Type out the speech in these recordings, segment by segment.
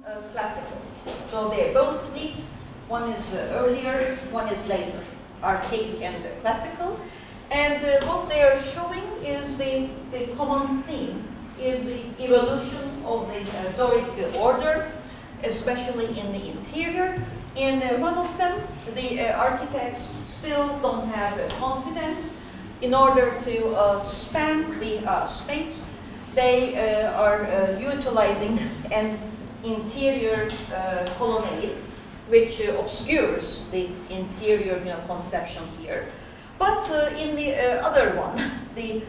Classical. So they're both Greek. One is earlier, one is later. Archaic and classical. And what they are showing is the common theme is the evolution of the Doric order, especially in the interior. In one of them, the architects still don't have confidence. In order to span the space, they are utilizing an interior colonnade, which obscures the interior conception here. But in the other one, the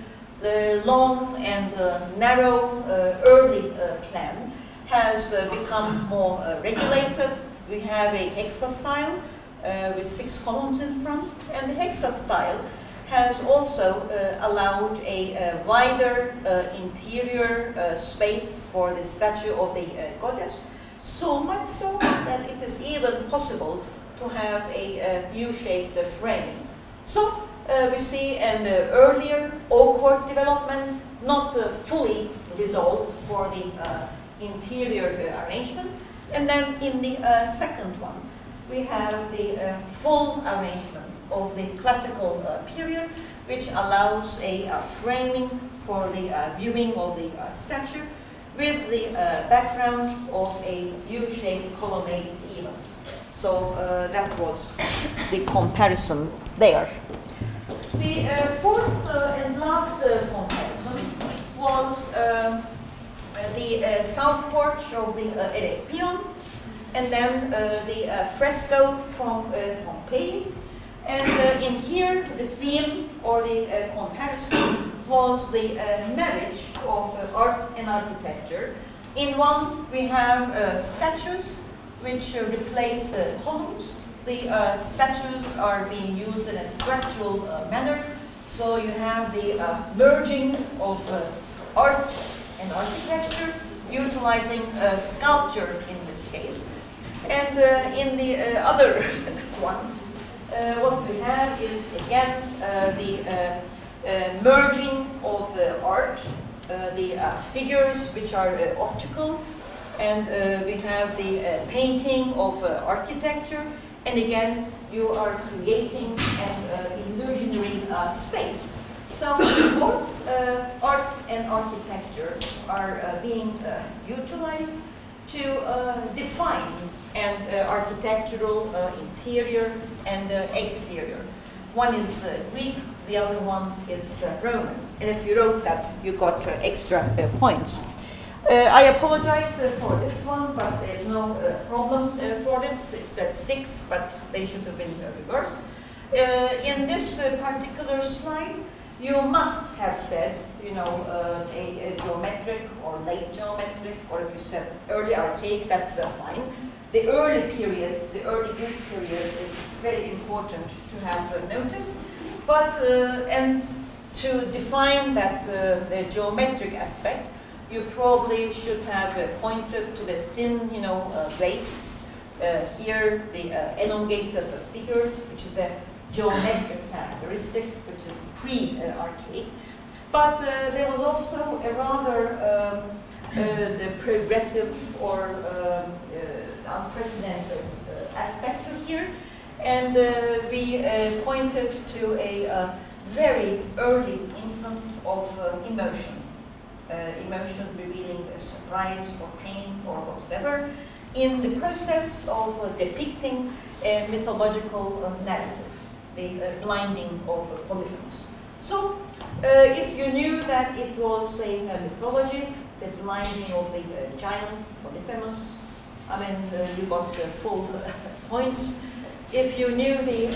long and narrow early plan has become more regulated. We have a hexastyle with 6 columns in front, and the hexastyle has also allowed a wider interior space for the statue of the goddess, so much so that it is even possible to have a U-shaped framing. So we see an earlier awkward development, not fully resolved for the interior arrangement. And then in the second one, we have the full arrangement of the classical period, which allows a framing for the viewing of the statue with the background of a U-shaped colonnade even. So that was the comparison there. The fourth and last comparison was the south porch of the Pantheon, and then the fresco from Pompeii. And in here, the theme or the comparison was the marriage of art and architecture. In one, we have statues which replace columns. The statues are being used in a structural manner. So you have the merging of art and architecture, utilizing sculpture in this case. And in the other one, what we have is again the merging of art, the figures which are optical, and we have the painting of architecture, and again you are creating an illusionary space. So both art and architecture are being utilized to define an architectural interior and exterior. One is Greek, the other one is Roman. And if you wrote that, you got extra points. I apologize for this one, but there's no problem for it. It's at 6, but they should have been reversed. In this particular slide, you must have said, a geometric or late geometric, or if you said early archaic, that's fine. The early period, the early Greek period is very important to have noticed. But, and to define that the geometric aspect, you probably should have pointed to the thin, waists. Here, the elongated figures, which is a geometric characteristic, which is pre-archaic. But there was also a rather the progressive or unprecedented aspect of here. And we pointed to a very early instance of emotion. Emotion revealing surprise or pain or whatever in the process of depicting a mythological narrative, the blinding of Polyphemus. So, if you knew that it was a mythology, the blinding of the giant Polyphemus, I mean, you got full points. If you knew the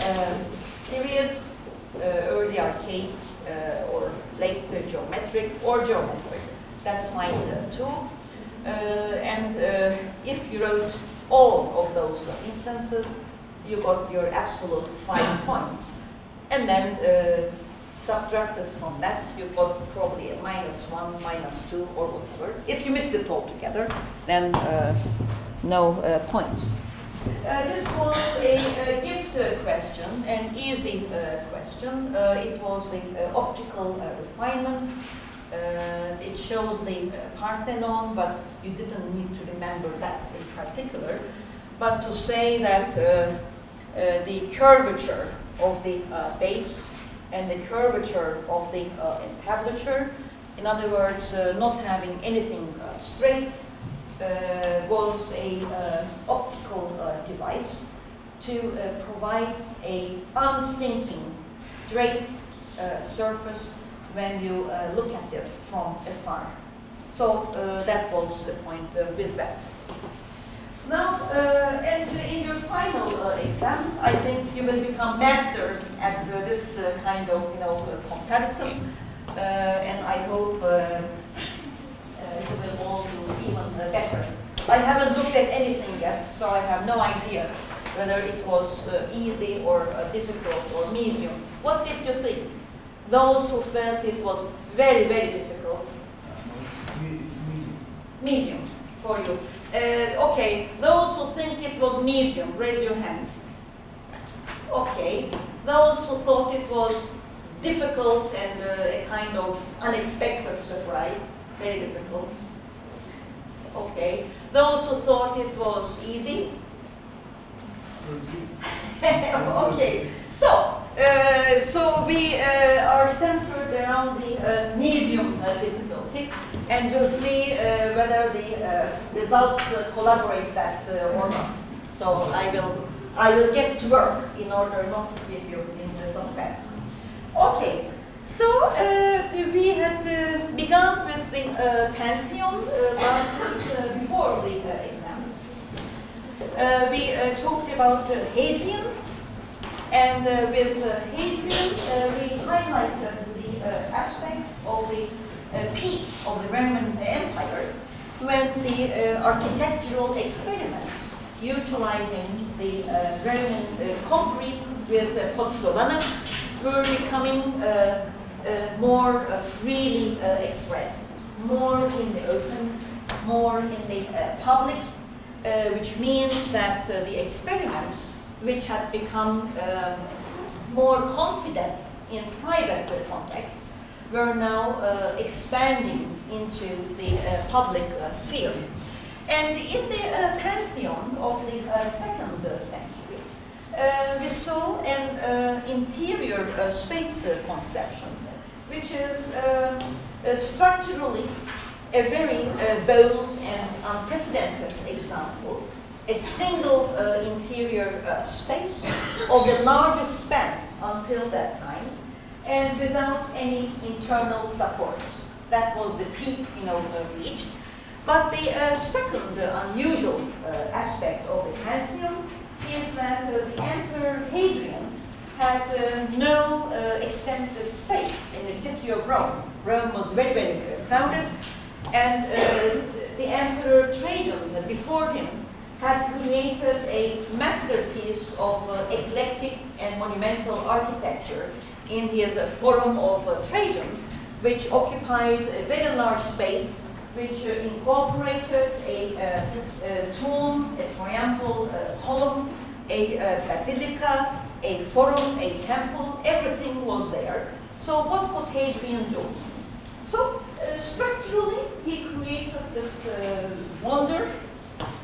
period, early archaic or late geometric or geometric, that's fine too. And if you wrote all of those instances, you got your absolute 5 points. And then subtracted from that, you got probably a -1, -2, or whatever. If you missed it altogether, then no points. This was a gift question, an easy question. It was an optical refinement It shows the Parthenon, but you didn't need to remember that in particular. But to say that the curvature of the base and the curvature of the entablature, in other words, not having anything straight, was a optical device to provide a unsinking straight surface when you look at it from afar. So that was the point with that. Now, and in your final exam, I think you will become masters at this kind of, comparison, and I hope you will all do even better. I haven't looked at anything yet, so I have no idea whether it was easy or difficult or medium. What did you think? Those who felt it was very, very difficult. It's medium. Medium for you. Okay, those who think it was medium, raise your hands. Okay, those who thought it was difficult and a kind of unexpected surprise, very difficult. Okay, those who thought it was easy. Okay, so we are centered around the medium difficulty, and you'll see whether the results collaborate that or not. So I will get to work in order not to keep you in the suspense. Okay, so we had begun with the Pantheon last week before the exam. We talked about Hadrian, and with Hadrian we highlighted the aspect of the peak of the Roman Empire when the architectural experiments utilizing the Roman concrete with pozzolana were becoming more freely expressed, more in the open, more in the public, which means that the experiments which had become more confident in private contexts were now expanding into the public sphere. And in the Pantheon of the 2nd century, we saw an interior space conception, which is structurally a very bold and unprecedented example. A single interior space of the largest span until that time, and without any internal supports. That was the peak, reached. But the second unusual aspect of the Pantheon is that the Emperor Hadrian had no extensive space in the city of Rome. Rome was very, very crowded, and the Emperor Trajan, before him, had created a masterpiece of eclectic and monumental architecture in his Forum of Trajan, which occupied a very large space, which incorporated a tomb, a triumphal column, a basilica, a forum, a temple. Everything was there. So what could Hadrian do? So structurally, he created this wonder,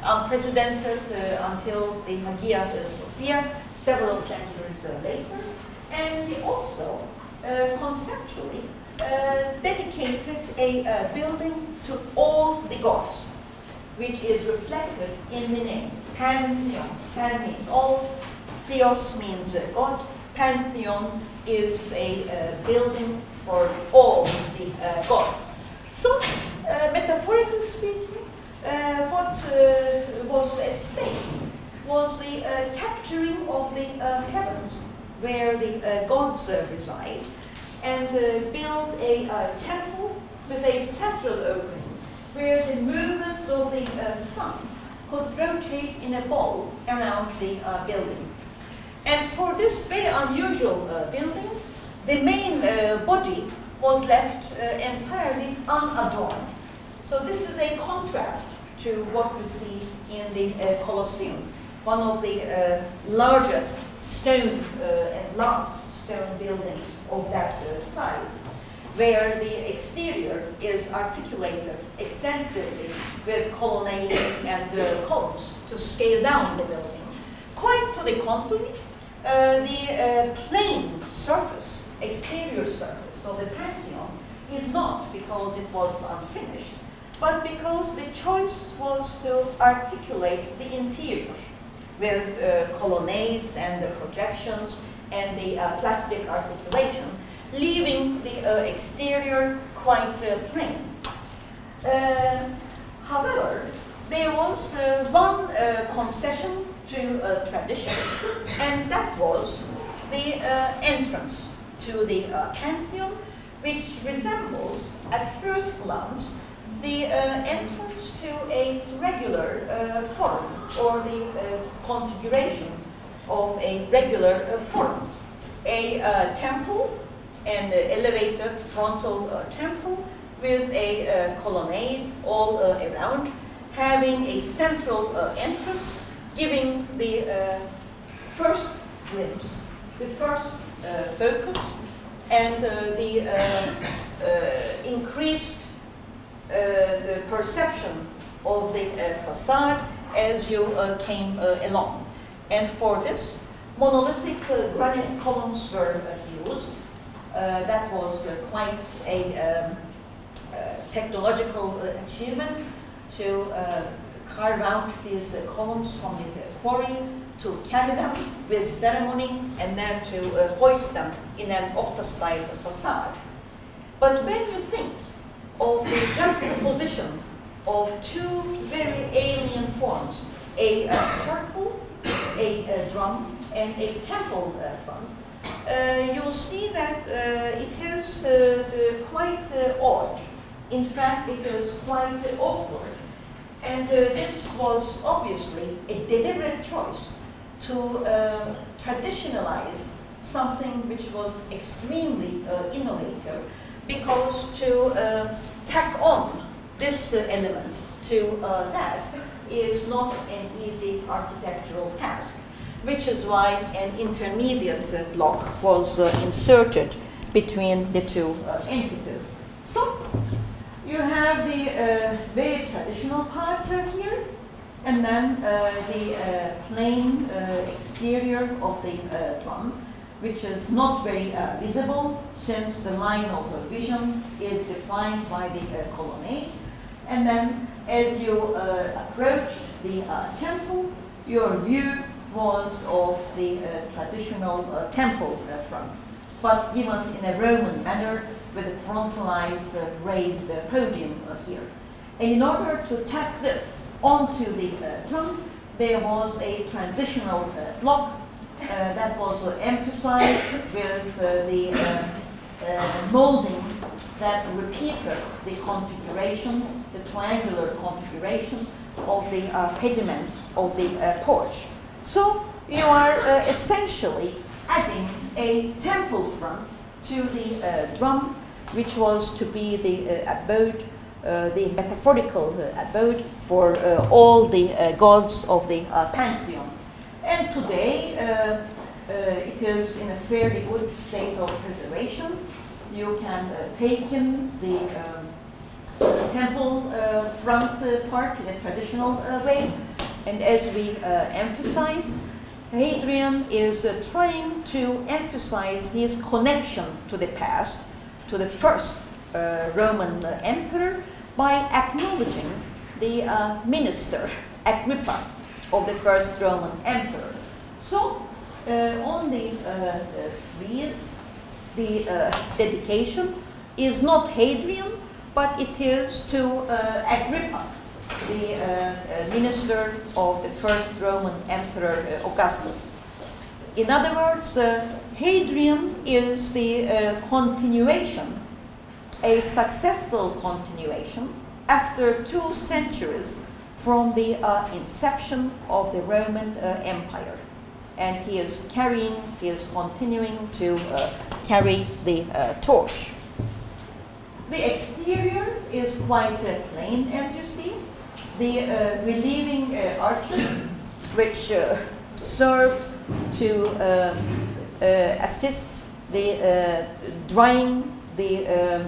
unprecedented until the Hagia Sophia, several centuries later. And he also conceptually dedicated a building to all the gods, which is reflected in the name, Pantheon. Pan means all, Theos means God, Pantheon is a building for all the gods. So, metaphorically speaking, what was at stake was the capturing of the heavens, where the gods reside, and build a temple with a central opening, where the movements of the sun could rotate in a ball around the building. And for this very unusual building, the main body was left entirely unadorned. So this is a contrast to what we see in the Colosseum, one of the largest stone and last stone buildings of that size. where the exterior is articulated extensively with colonnades and columns to scale down the building. Quite to the contrary, the plain surface, exterior surface of the Pantheon is not because it was unfinished, but because the choice was to articulate the interior with colonnades and the projections and the plastic articulation, leaving the exterior quite plain. However, there was one concession to tradition, and that was the entrance to the Pantheon, which resembles, at first glance, the entrance to a regular forum, or the configuration of a regular forum. A temple, an elevated frontal temple with a colonnade all around, having a central entrance, giving the first glimpse, the first focus, and the increased the perception of the facade as you came along. And for this, monolithic granite columns were used. That was quite a technological achievement to carve out these columns from the quarry, to carry them with ceremony, and then to hoist them in an octa-style facade. But when you think of the juxtaposition of two very alien forms, a circle, a drum, and a temple front, you'll see that it is quite odd. In fact, it is quite awkward. And this was obviously a deliberate choice to traditionalize something which was extremely innovative, because to tack on this element to that is not an easy architectural task, which is why an intermediate block was inserted between the two entities. So you have the very traditional part here, and then the plain exterior of the drum, which is not very visible since the line of vision is defined by the colonnade. And then as you approached the temple, your view was of the traditional temple front, but given in a Roman manner with a frontalized raised podium here. And in order to tack this onto the drum, there was a transitional block that was emphasized with the molding that repeated the configuration, the triangular configuration of the pediment of the porch. So you are essentially adding a temple front to the drum, which was to be the abode, the metaphorical abode for all the gods of the Pantheon. And today, it is in a fairly good state of preservation. You can take in the temple front part in a traditional way. And as we emphasized, Hadrian is trying to emphasize his connection to the past, to the first Roman emperor, by acknowledging the minister, Agrippa, of the first Roman emperor. So, on the frieze, the dedication is not Hadrian, but it is to Agrippa, the minister of the first Roman emperor, Augustus. In other words, Hadrian is the continuation, a successful continuation after 2 centuries from the inception of the Roman Empire. And he is continuing to carry the torch. The exterior is quite plain, as you see. The relieving arches, which served to assist the drying the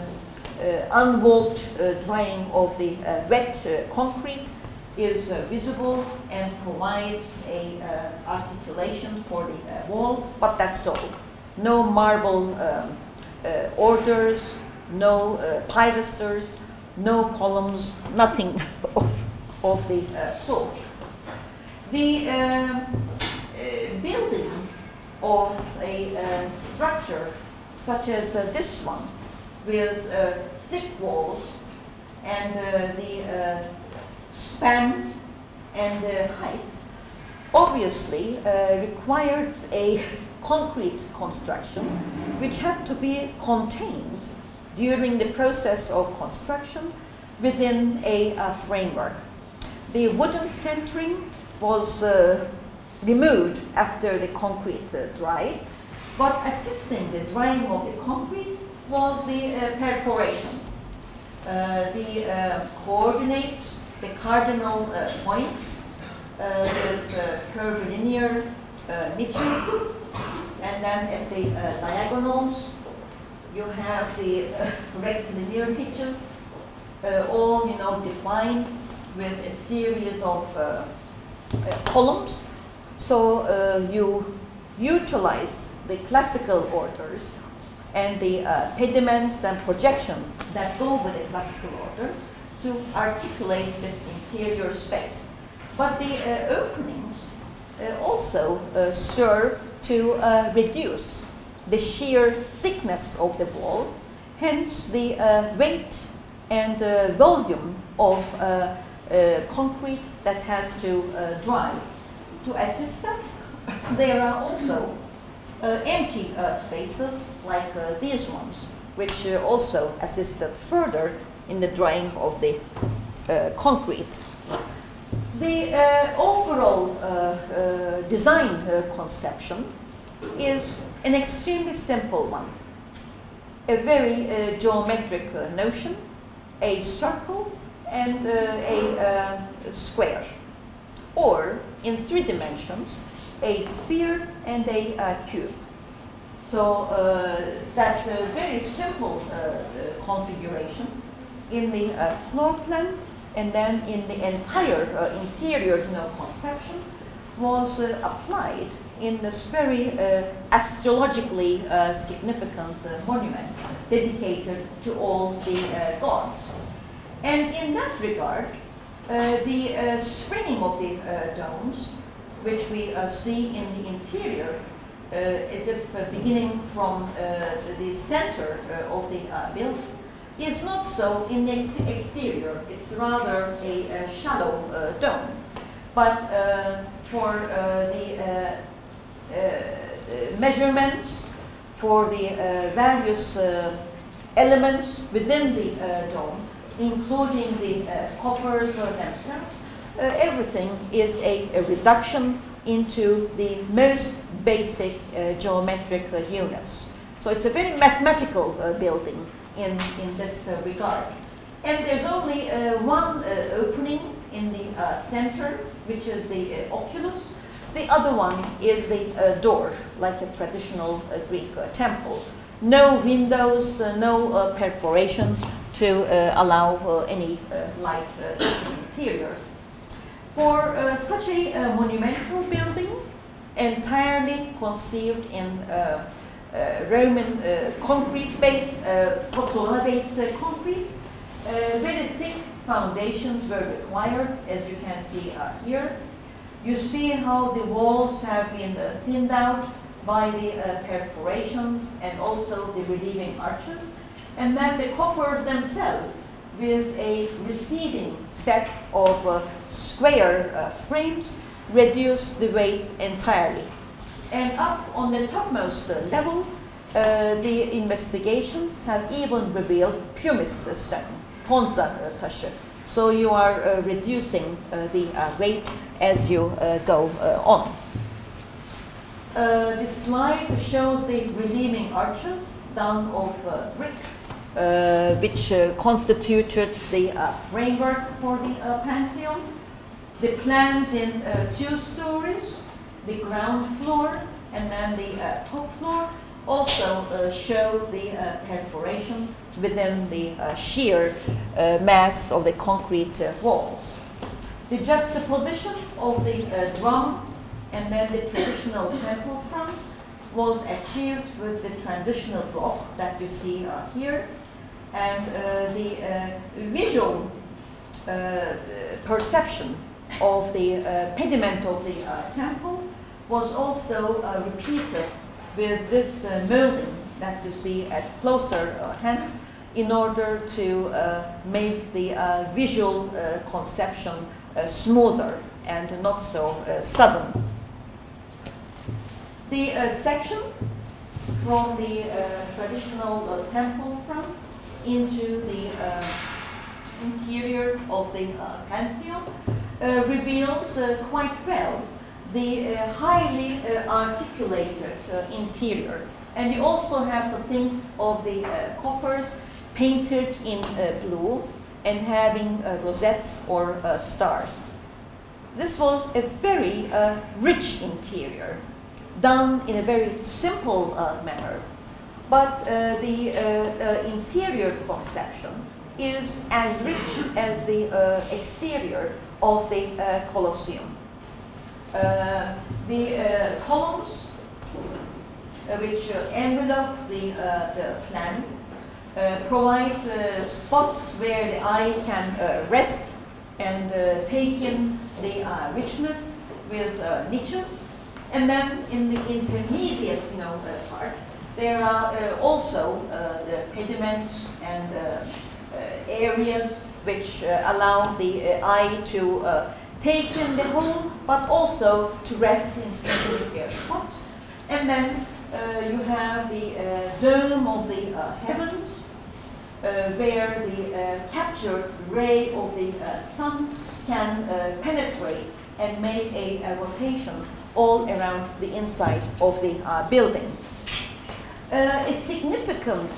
unwalked drying of the wet concrete is visible and provides a articulation for the wall, but that's all. No marble orders, no pilasters, no columns, nothing of the sort. The building of a structure such as this one, with thick walls and the span and height, obviously required a concrete construction which had to be contained during the process of construction within a framework. The wooden centering was removed after the concrete dried, but assisting the drying of the concrete was the perforation. The coordinates, the cardinal points with curvilinear niches, and then at the diagonals you have the rectilinear niches, all defined with a series of columns. So you utilize the classical orders and the pediments and projections that go with the classical orders to articulate this interior space. But the openings also serve to reduce the sheer thickness of the wall, hence the weight and volume of concrete that has to dry. To assist that, there are also empty spaces like these ones, which also assisted further in the drying of the concrete. The overall design conception is an extremely simple one. A very geometric notion, a circle and a square, or in 3 dimensions, a sphere and a cube. So that's a very simple configuration in the floor plan, and then in the entire interior construction was applied in this very astrologically significant monument dedicated to all the gods. And in that regard, the springing of the domes, which we see in the interior, as if beginning from the center of the building, is not so in the exterior. It's rather a shallow dome. But for the measurements, for the various elements within the dome, including the coffers themselves, everything is a reduction into the most basic geometric units. So it's a very mathematical building in this regard. And there's only one opening in the center, which is the oculus. The other one is the door, like a traditional Greek temple. No windows, no perforations to allow any light to the interior. For such a monumental building, entirely conceived in Roman concrete-based, pozzola-based concrete, very thick foundations were required, as you can see here. You see how the walls have been thinned out by the perforations and also the relieving arches, and then the coffers themselves with a receding set of square frames reduce the weight entirely. And up on the topmost level, the investigations have even revealed pumice stone, ponza taşı. So you are reducing the weight as you go on. This slide shows the relieving arches done of brick, which constituted the framework for the Pantheon. The plans in 2 stories, the ground floor and then the top floor, also show the perforation within the sheer mass of the concrete walls. The juxtaposition of the drum and then the traditional temple front was achieved with the transitional block that you see here, and the visual perception of the pediment of the temple was also repeated with this molding that you see at closer hand in order to make the visual conception smoother and not so sudden. The section from the traditional temple front into the interior of the Pantheon reveals quite well the highly articulated interior. And you also have to think of the coffers painted in blue and having rosettes or stars. This was a very rich interior, done in a very simple manner, but the interior conception is as rich as the exterior of the Colosseum. The columns which envelope the plan provide spots where the eye can rest and take in the richness with niches. And then in the intermediate part, there are also the pediments and areas which allow the eye to take in the whole, but also to rest in specific spots. And then you have the dome of the heavens, where the captured ray of the sun can penetrate and make a rotation all around the inside of the building. A significant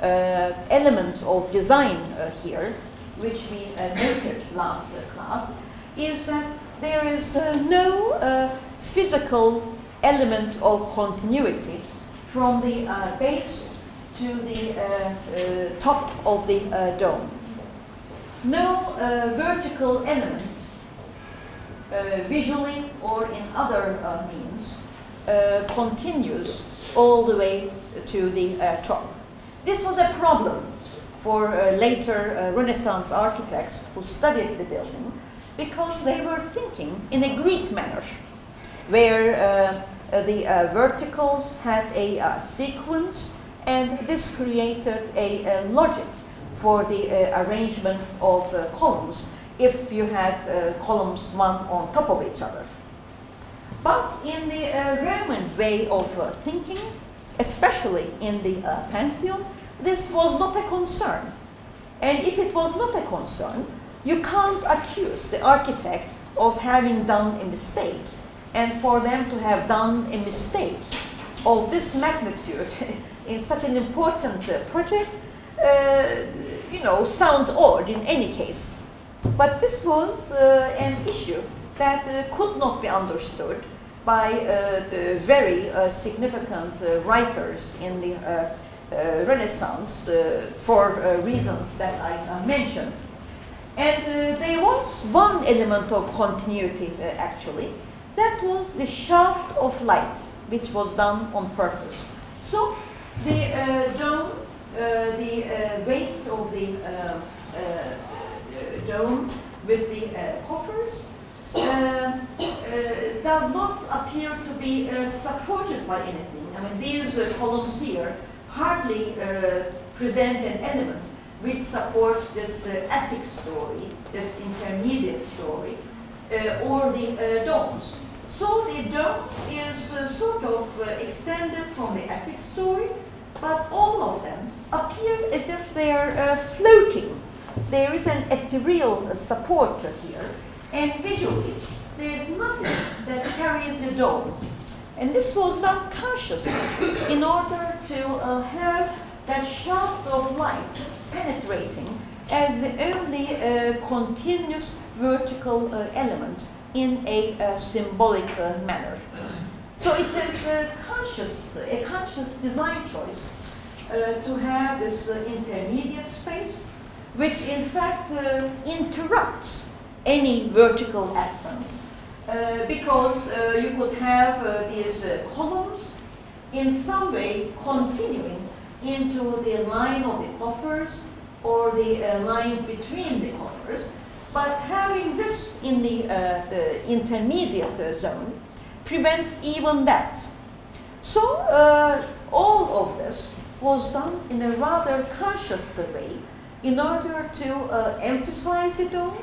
element of design here, which we noted last class, is that there is no physical element of continuity from the base to the top of the dome. No vertical element, visually or in other means, continues all the way to the top. This was a problem for later Renaissance architects who studied the building, because they were thinking in a Greek manner, where the verticals had a sequence, and this created a logic for the arrangement of columns if you had columns one on top of each other. But in the Roman way of thinking, especially in the Pantheon, this was not a concern. And if it was not a concern, you can't accuse the architect of having done a mistake. And for them to have done a mistake of this magnitude in such an important project, sounds odd in any case. But this was an issue that could not be understood by the very significant writers in the Renaissance for reasons that I mentioned. And there was one element of continuity, actually. That was the shaft of light, which was done on purpose. So the dome, the weight of the dome with the coffers does not appear to be supported by anything. I mean, these columns here hardly present an element which supports this attic story, this intermediate story, or the domes. So the dome is sort of extended from the attic story, but all of them appear as if they're floating. There is an ethereal support here, and visually there's nothing that carries the dome. And this was done consciously in order to have that shaft of light penetrating as the only continuous vertical element in a symbolic manner. So it is a conscious design choice to have this intermediate space, which in fact interrupts any vertical accents, because you could have these columns in some way continuing into the line of the coffers or the lines between the coffers, but having this in the intermediate zone prevents even that. So all of this was done in a rather conscious way in order to emphasize the dome,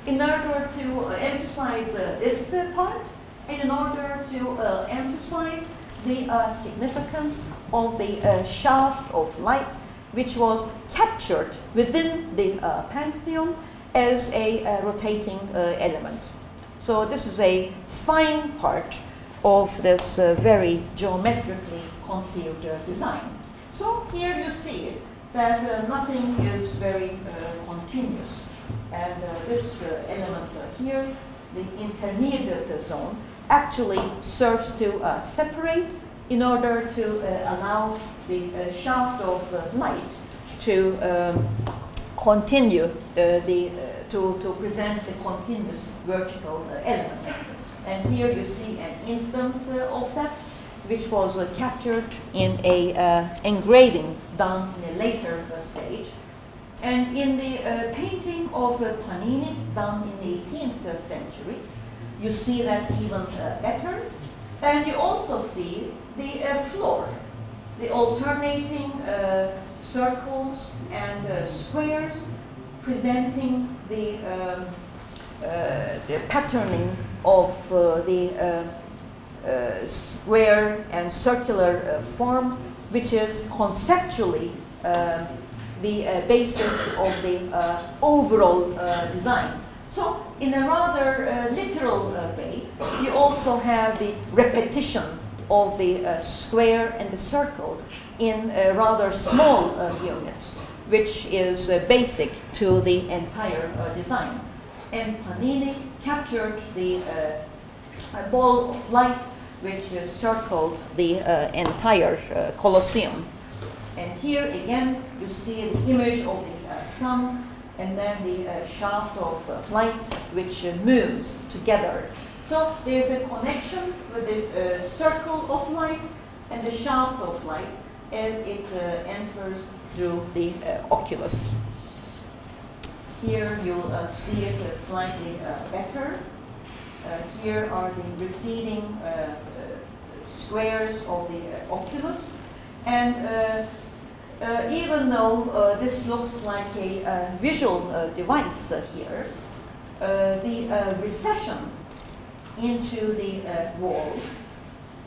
in order to emphasize this part, and in order to emphasize the significance of the shaft of light, which was captured within the Pantheon as a rotating element. So this is a fine part of this very geometrically conceived design. So here you see that nothing is very continuous. And this element here, the intermediate zone, actually serves to separate in order to allow the shaft of light to continue to present the continuous vertical element. And here you see an instance of that, which was captured in a engraving done in a later stage. And in the painting of Panini done in the 18th century, you see that even better. And you also see the floor, the alternating circles and squares presenting the patterning of the square and circular form, which is conceptually the basis of the overall design. So in a rather literal way, you also have the repetition of the square and the circle in rather small units, which is basic to the entire design. And Panini captured the ball of light which circled the entire Colosseum. And here again you see the image of the sun and then the shaft of light which moves together. So there's a connection with the circle of light and the shaft of light as it enters through the oculus. Here you'll see it slightly better. Here are the receding squares of the oculus. And even though this looks like a visual device here, the recession into the wall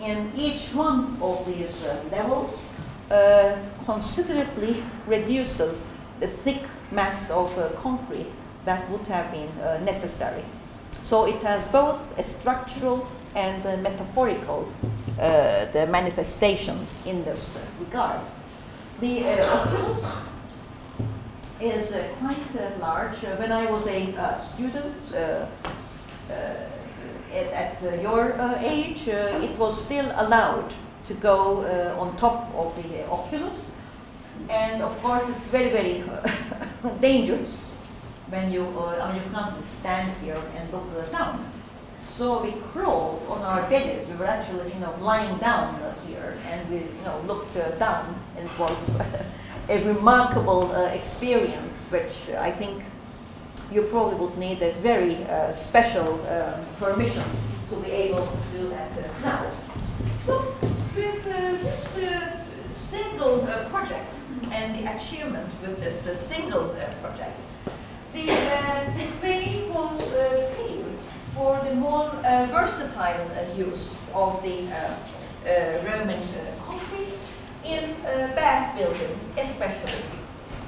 in each one of these levels considerably reduces the thick mass of concrete that would have been necessary. So it has both a structural and a metaphorical the manifestation in this regard. The oculus is quite large. When I was a student at your age, it was still allowed to go on top of the oculus. And of course, it's very, very dangerous when you, I mean, you can't stand here and look down. So we crawled on our bellies. We were actually, lying down here, and we, looked down. And it was a remarkable experience, which I think you probably would need a very special permission to be able to do that now. So with this single project and the achievement with this single project, the way was paved for the more versatile use of the Roman concrete in bath buildings especially.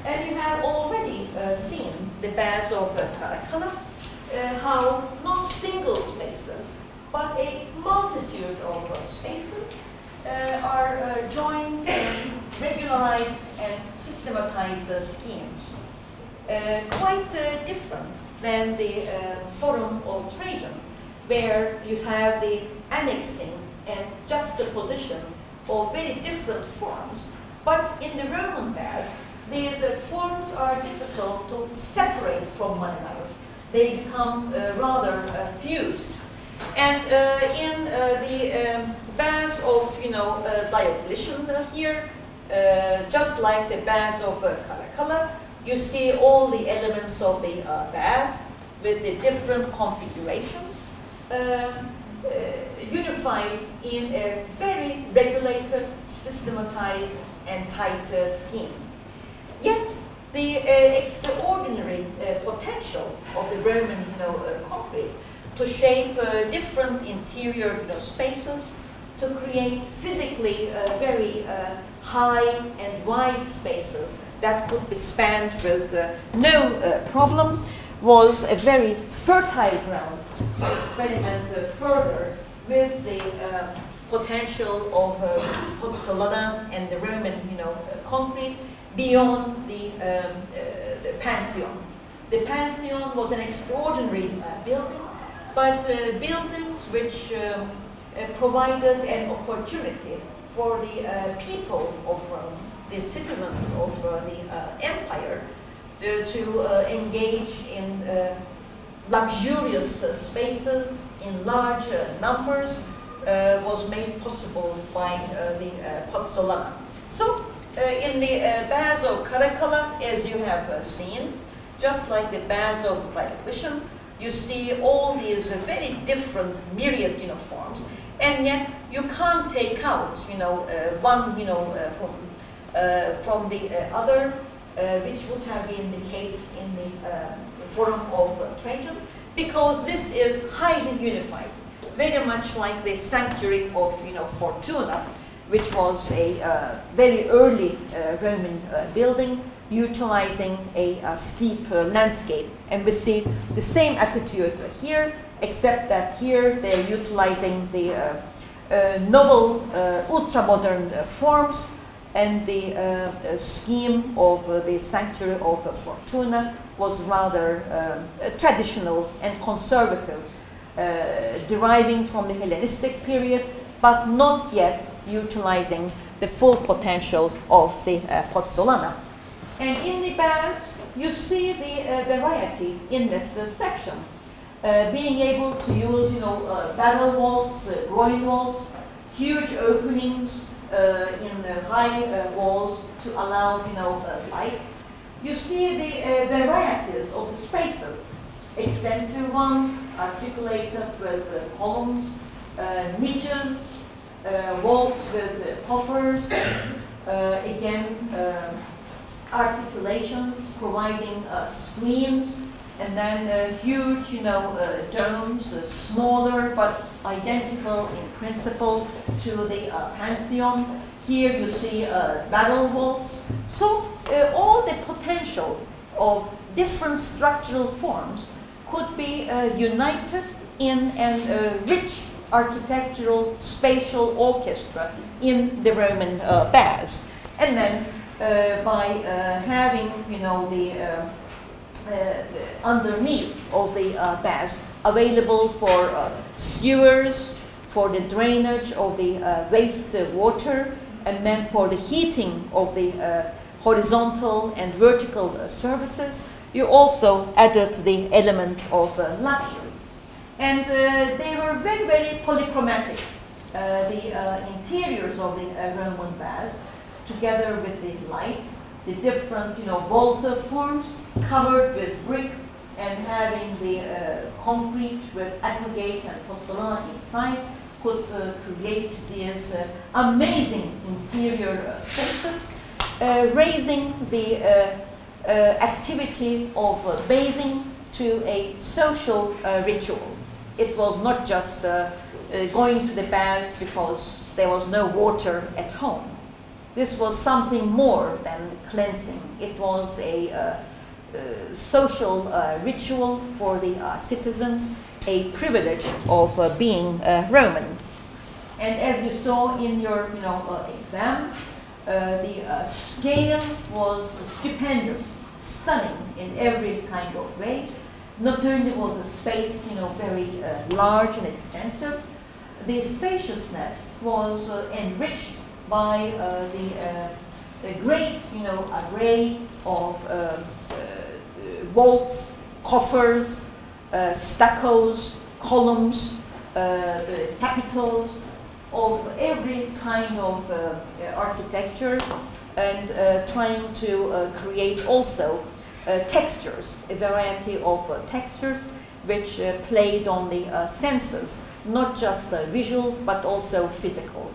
And you have already seen the baths of Caracalla, how not single spaces, but a multitude of spaces are joined and regularized and systematized schemes. Quite different than the Forum of Trajan, where you have the annexing and juxtaposition of very different forms, but in the Roman baths, these forms are difficult to separate from one another. They become rather fused. And in the baths of, Diocletian here, just like the baths of Caracalla, you see all the elements of the bath with the different configurations unified in a very regulated, systematized, and tight scheme. Yet, the extraordinary potential of the Roman concrete to shape different interior spaces, to create physically very high and wide spaces that could be spanned with no problem, was a very fertile ground to experiment further with the potential of Pozzolana and the Roman concrete beyond the Pantheon. The Pantheon was an extraordinary building, but buildings which provided an opportunity for the people of Rome, the citizens of the empire, to engage in luxurious spaces in large numbers was made possible by the Pozzolana. So, in the baths of Caracalla, as you have seen, just like the baths of Diocletian, you see all these very different myriad forms, and yet you can't take out one from the other, which would have been the case in the Forum of Trajan, because this is highly unified, very much like the sanctuary of Fortuna, which was a very early Roman building utilizing a steep landscape. And we see the same attitude here, except that here they're utilizing the novel, ultra-modern forms, and the scheme of the sanctuary of Fortuna was rather traditional and conservative, deriving from the Hellenistic period, but not yet utilizing the full potential of the Pozzolana. And in the baths, you see the variety in this section. Being able to use, barrel vaults, groin vaults, huge openings in the high walls to allow, light. You see the varieties of the spaces, extensive ones articulated with columns, niches, vaults with puffers, again, articulations providing screens, and then huge, domes, smaller but identical in principle to the Pantheon. Here you see barrel vaults. So all the potential of different structural forms could be united in a rich architectural spatial orchestra in the Roman baths. And then by having, the underneath of the baths available for sewers, for the drainage of the waste water, and then for the heating of the horizontal and vertical services, you also added the element of luxury. And they were very, very polychromatic. The interiors of the Roman baths, together with the light, the different, vaulted forms covered with brick and having the concrete with aggregate and pozzolana inside, could create these amazing interior spaces, raising the activity of bathing to a social ritual. It was not just going to the baths because there was no water at home. This was something more than cleansing. It was a social ritual for the citizens, a privilege of being Roman. And as you saw in your exam, the scale was stupendous, stunning in every kind of way. Not only was the space very large and extensive, the spaciousness was enriched by the great, array of vaults, coffers, stuccos, columns, capitals of every kind of architecture, and trying to create also textures, a variety of textures which played on the senses, not just visual but also physical.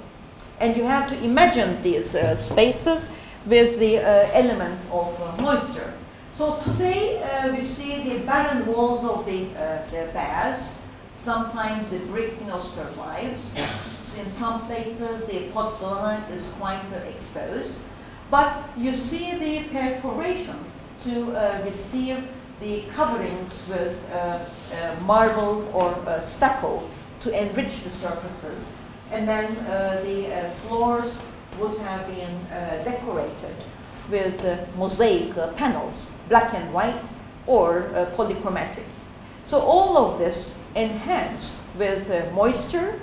And you have to imagine these spaces with the element of moisture. So today we see the barren walls of the baths. Sometimes the brick survives. In some places the porcelain is quite exposed. But you see the perforations to receive the coverings with marble or stucco to enrich the surfaces. And then the floors would have been decorated with mosaic panels, black and white or polychromatic. So all of this enhanced with moisture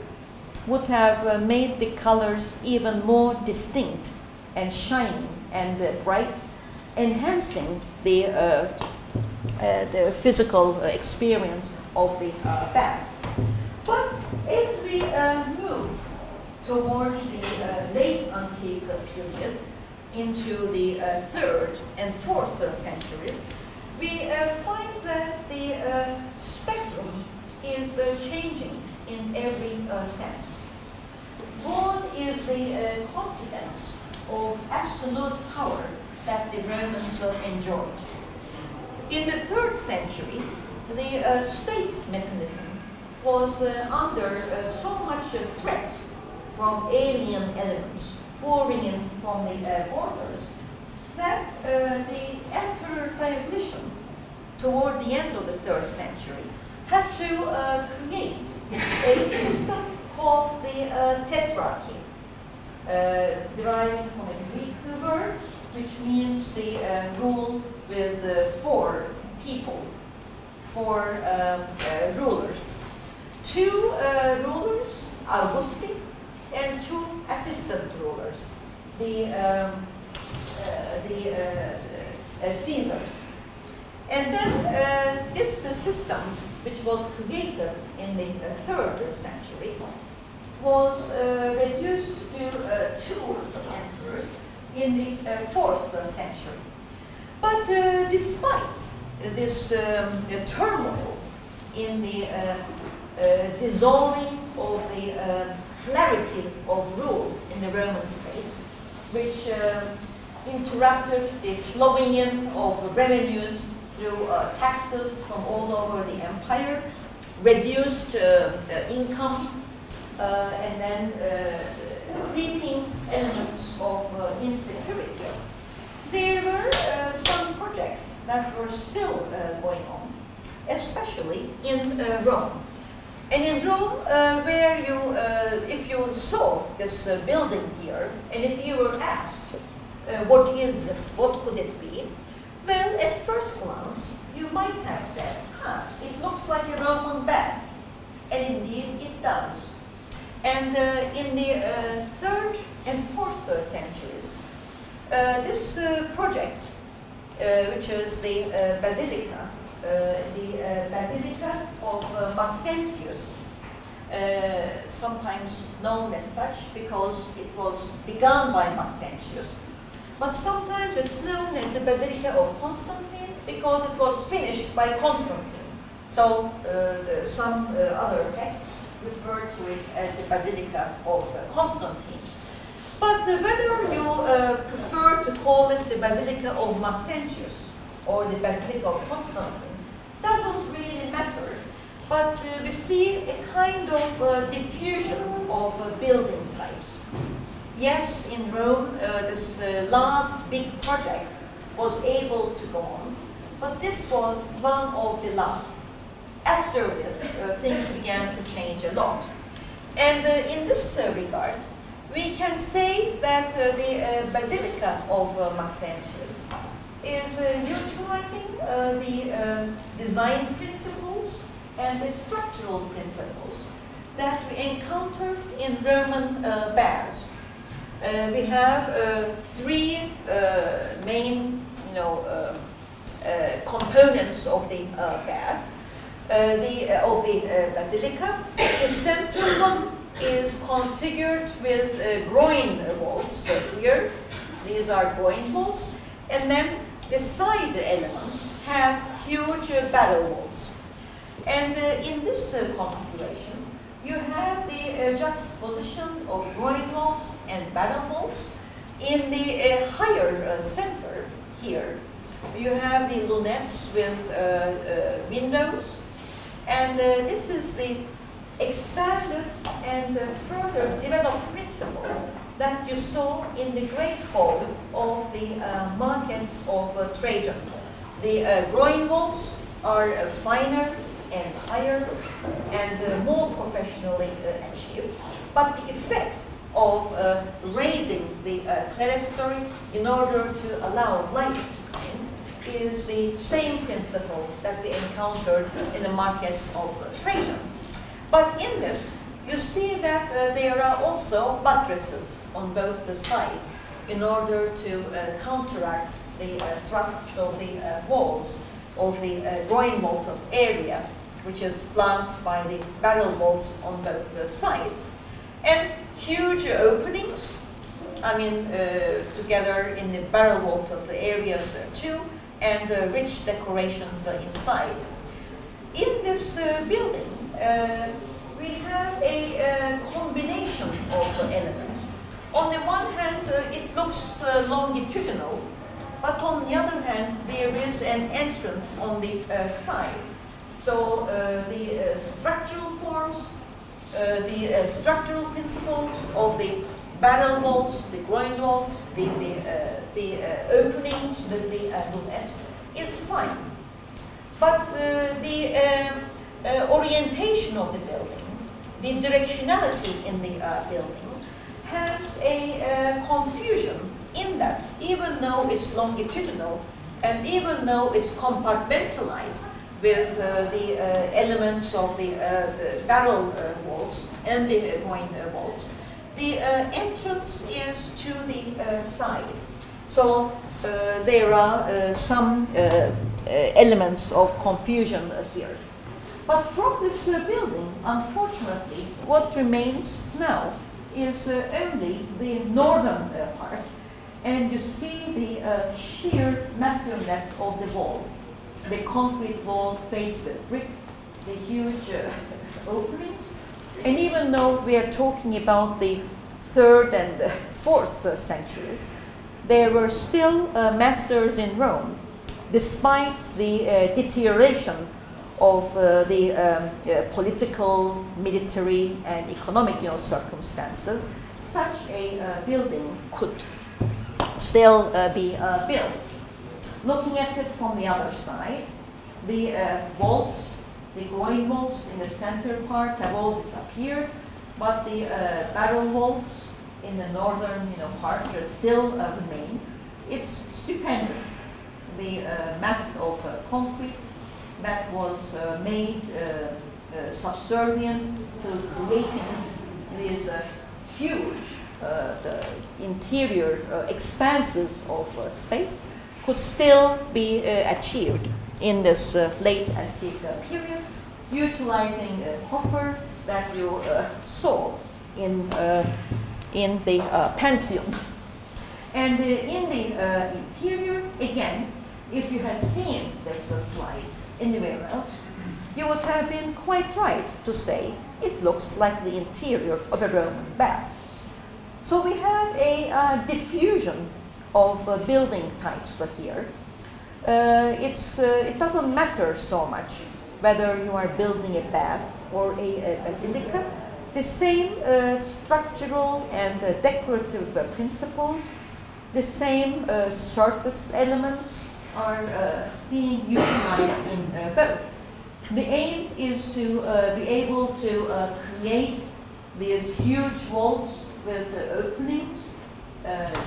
would have made the colors even more distinct and shining and bright, enhancing the physical experience of the bath. But as we move towards the late antique period into the 3rd and 4th centuries, we find that the spectrum is changing in every sense. One is the confidence of absolute power that the Romans enjoyed. In the 3rd century, the state mechanism was under so much threat from alien elements pouring in from the borders that the Emperor Diocletian, toward the end of the 3rd century, had to create a system called the tetrarchy, deriving from a Greek word, which means the rule with 4 people, 4 rulers. 2 rulers, Augusti, and 2 assistant rulers, the Caesars. And then this system, which was created in the 3rd century, was reduced to 2 emperors in the 4th century. But despite this turmoil in the dissolving of the clarity of rule in the Roman state, which interrupted the flowing in of revenues through taxes from all over the empire, reduced income, and then creeping elements of insecurity. There were some projects that were still going on, especially in Rome. And in Rome, where you, if you saw this building here, and if you were asked, what is this, what could it be? Well, at first glance, you might have said, it looks like a Roman bath. And indeed, it does. And in the 3rd and 4th centuries, this project, which is the basilica, of Maxentius, sometimes known as such because it was begun by Maxentius, but sometimes it's known as the Basilica of Constantine because it was finished by Constantine. So some other texts refer to it as the Basilica of Constantine. But whether you prefer to call it the Basilica of Maxentius or the Basilica of Constantine doesn't really matter. But we see a kind of diffusion of building types. Yes, in Rome, this last big project was able to go on, but this was one of the last. After this, things began to change a lot. And in this regard, we can say that the Basilica of Maxentius is utilizing the design principles and the structural principles that we encountered in Roman baths. We have three main, components of the bath, of the basilica. The central one is configured with groin vaults here. These are groin vaults, and then the side elements have huge barrel vaults. And in this configuration, you have the juxtaposition of groin vaults and barrel vaults. In the higher center here, you have the lunettes with windows, and this is the expanded and further developed principle that you saw in the Great Hall of the markets of Trajan. The groin vaults are finer and higher and more professionally achieved, but the effect of raising the clerestory in order to allow light to come in is the same principle that we encountered in the markets of Trajan. But in this, you see that there are also buttresses on both the sides in order to counteract the thrusts of the walls of the groin vaulted area, which is flanked by the barrel vaults on both the sides. And huge openings, together in the barrel vaulted areas too, and rich decorations inside. In this building, we have a combination of elements. On the one hand, it looks longitudinal, but on the other hand, there is an entrance on the side. So the structural forms, the structural principles of the barrel vaults, the groin vaults, the openings with the lunettes is fine. But the orientation of the building, the directionality in the building has a confusion in that even though it's longitudinal and even though it's compartmentalized with the elements of the barrel vaults and the groin vaults, the entrance is to the side. So there are some elements of confusion here. But from this building, unfortunately, what remains now is only the northern part. And you see the sheer massiveness of the wall, the concrete wall faced with brick, the huge openings. And even though we are talking about the 3rd and 4th centuries, there were still masters in Rome, despite the deterioration of the political, military, and economic circumstances. Such a building could still be built. Looking at it from the other side, the vaults, the groin vaults in the center part have all disappeared, but the barrel vaults in the northern part still remain. It's stupendous. The mass of concrete that was made subservient to creating these huge the interior expanses of space could still be achieved in this late antique period, utilizing coffers that you saw in the Pantheon. And in the interior, again, if you had seen this slide anywhere else, you would have been quite right to say it looks like the interior of a Roman bath. So we have a diffusion of building types here. It doesn't matter so much whether you are building a bath or a basilica. The same structural and decorative principles, the same surface elements are being utilized in both. The aim is to be able to create these huge vaults with openings,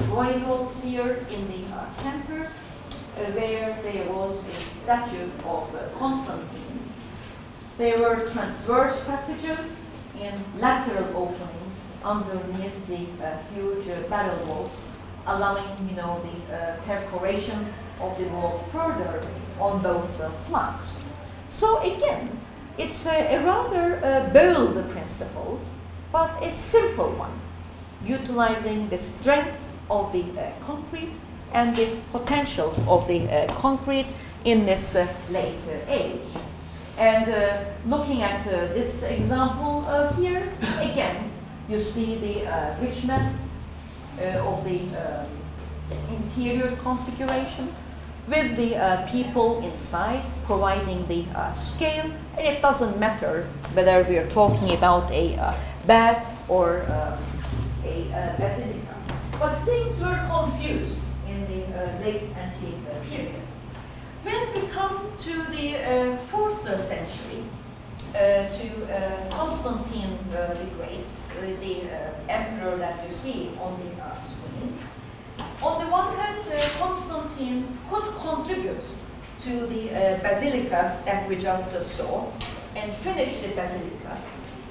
groin vaults here in the center, where there was a statue of Constantine. There were transverse passages in lateral openings underneath the huge barrel walls, allowing, you know, the perforation of the wall further on both flanks. So again, it's a rather bold principle, but a simple one, utilizing the strength of the concrete and the potential of the concrete in this late age. And looking at this example here, again, you see the richness of the interior configuration with the people inside providing the scale. And it doesn't matter whether we are talking about a bath or a basilica. But things were confused in the late antique period. When we come to the 4th century, to Constantine the Great, the emperor that you see on the screen, on the one hand, Constantine could contribute to the basilica that we just saw and finish the basilica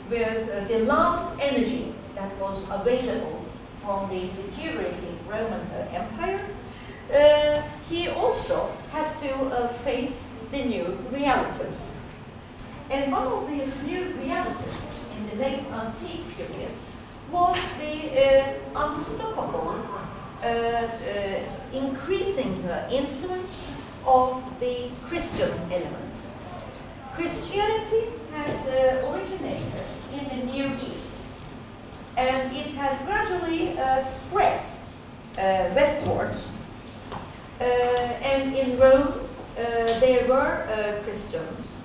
with the last energy that was available from the deteriorating Roman Empire. He also had to face the new realities. And one of these new realities in the late antique period was the unstoppable, increasing influence of the Christian element. Christianity had originated in the Near East, and it had gradually spread westwards. And in Rome, there were Christians,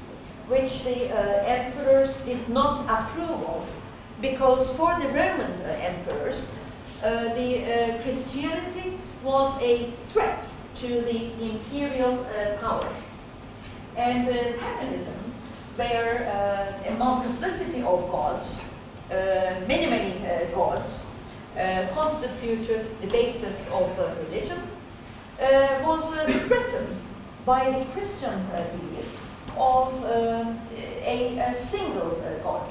which the emperors did not approve of, because for the Roman emperors, the Christianity was a threat to the imperial power. And paganism, where a multiplicity of gods, many gods, constituted the basis of religion, was threatened by the Christian belief of a single God,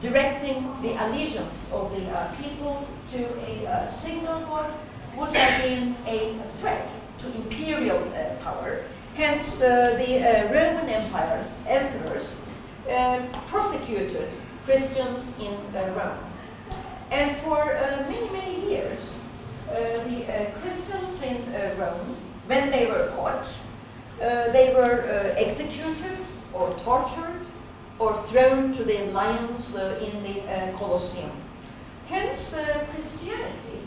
directing the allegiance of the people to a single God would have been a threat to imperial power. Hence, the Roman emperors persecuted Christians in Rome. And for many years, the Christians in Rome, when they were caught, they were executed or tortured or thrown to the lions in the Colosseum. Hence, Christianity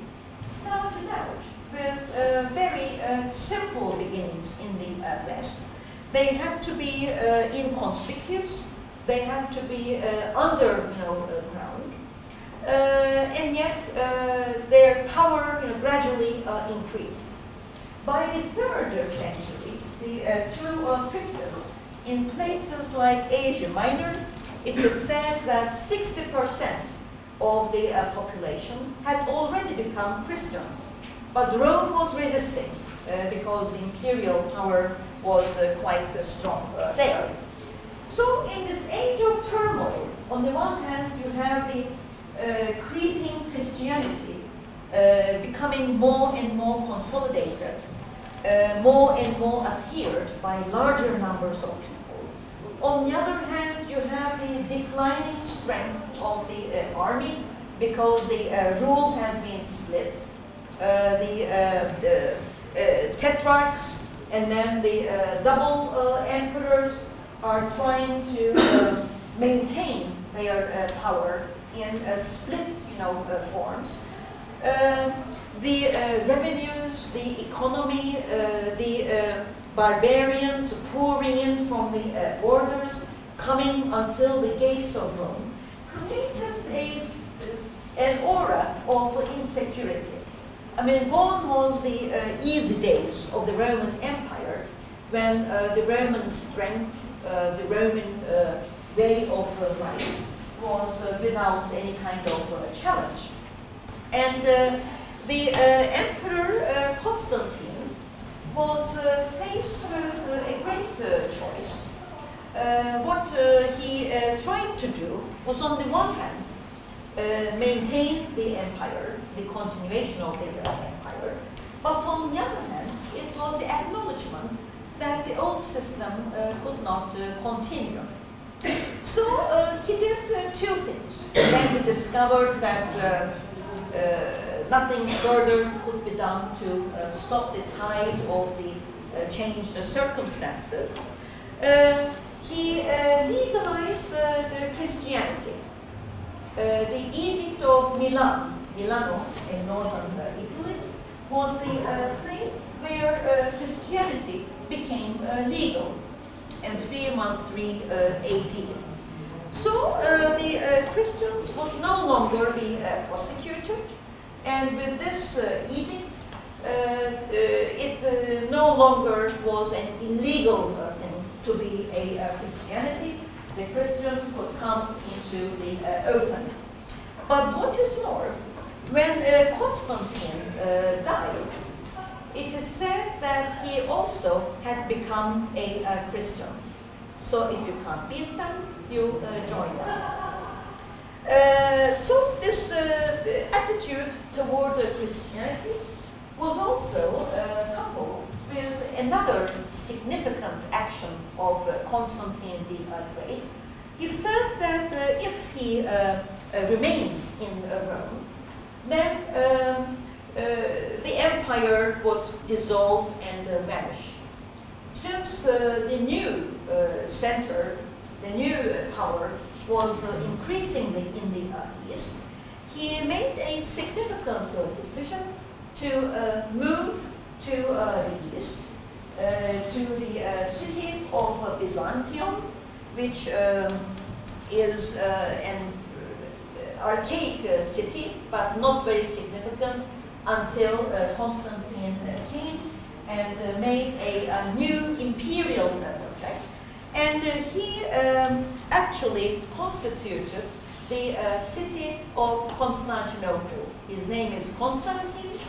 started out with very simple beginnings in the West. They had to be inconspicuous. They had to be underground. And yet their power gradually increased. By the 3rd century, the true 50s, in places like Asia Minor, it is said that 60% of the population had already become Christians. But Rome was resisting because the imperial power was quite strong there. So in this age of turmoil, on the one hand you have the creeping Christianity becoming more and more consolidated, more and more adhered by larger numbers of people. On the other hand, you have the declining strength of the army because the rule has been split. The tetrarchs and then the double emperors are trying to maintain their power in split, forms. The revenues, the economy, the barbarians pouring in from the borders, coming until the gates of Rome, created an aura of insecurity. I mean, gone was the easy days of the Roman Empire, when the Roman strength, the Roman way of life was without any kind of challenge. And the Emperor Constantine was faced with a great choice. What he tried to do was, on the one hand, maintain the empire, the continuation of the empire, but on the other hand, it was the acknowledgement that the old system could not continue. So he did two things. Then he discovered that nothing further could be done to stop the tide of the changed circumstances. He legalized the Christianity. The Edict of Milano in northern Italy, was the place where Christianity became legal in 3 months 3 AD. So the Christians would no longer be prosecuted, and with this edict, it no longer was an illegal thing to be a Christianity. The Christians could come into the open. But what is more, when Constantine died, it is said that he also had become a Christian. So if you can't beat them, you join them. So this attitude toward Christianity was also coupled with another significant action of Constantine the Great. He felt that if he remained in Rome, then the empire would dissolve and vanish. Since the new center, the new power, was increasingly in the east, he made a significant decision to move to the east, to the city of Byzantium, which is an archaic city, but not very significant until Constantine came and made a new imperial project. And he actually constituted the city of Constantinople. His name is Constantine,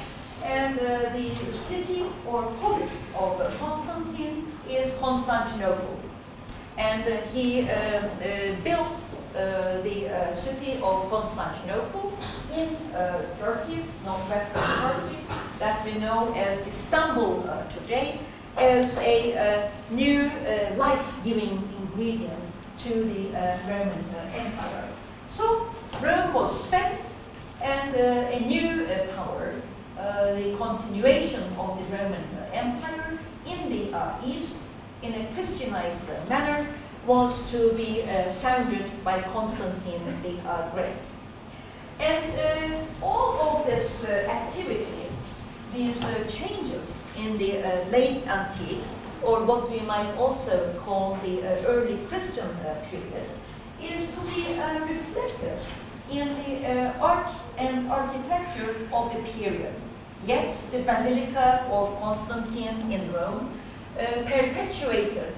and the city or polis of Constantine is Constantinople. And he built the city of Constantinople in Turkey, northwestern Turkey, that we know as Istanbul today, as a new life-giving ingredient to the Roman Empire. So Rome was spent, and a new power, the continuation of the Roman Empire in the east, in a Christianized manner, was to be founded by Constantine the Great. And all of this activity, these changes in the late antique, or what we might also call the early Christian period, is to be reflected in the art and architecture of the period. Yes, the Basilica of Constantine in Rome perpetuated,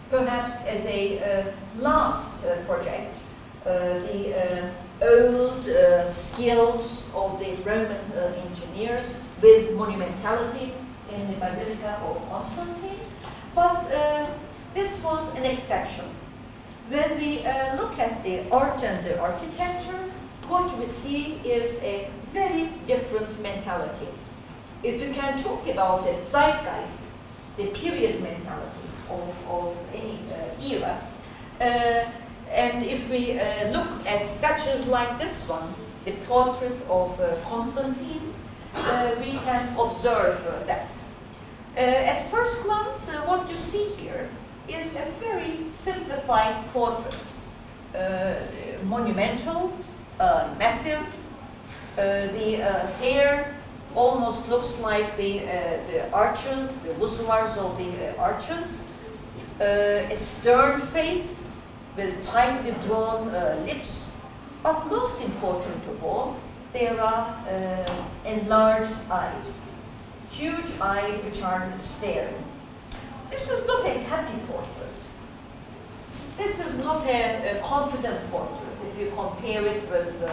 perhaps as a last project, the old skills of the Roman engineers with monumentality in the Basilica of Constantine. But this was an exception. When we look at the art and the architecture, what we see is a very different mentality. If you can talk about the zeitgeist, the period mentality of any era, and if we look at statues like this one, the portrait of Constantine, we can observe that. At first glance, what you see here is a very simplified portrait. Monumental, massive. The hair almost looks like the arches, the voussoirs of the arches. A stern face with tightly drawn lips. But most important of all, there are enlarged eyes. Huge eyes which are staring. This is not a happy portrait. This is not a confident portrait if you compare it with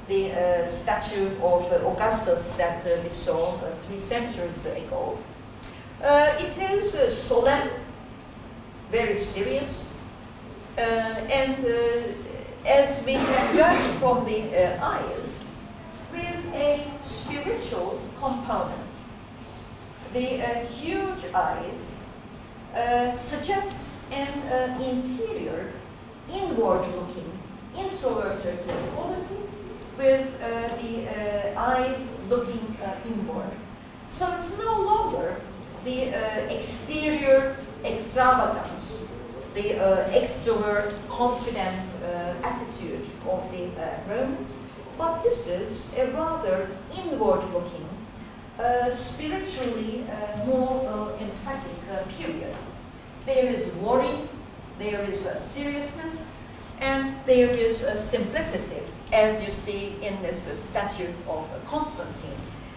the statue of Augustus that we saw 3 centuries ago. It is solemn, very serious, and as we can judge from the eyes, with a spiritual component. The huge eyes suggest an interior, inward-looking, introverted quality, with the eyes looking inward. So it's no longer the exterior extravagance, the extrovert, confident attitude of the Romans, but this is a rather inward-looking, spiritually more emphatic period. There is worry, there is seriousness, and there is simplicity, as you see in this statue of Constantine.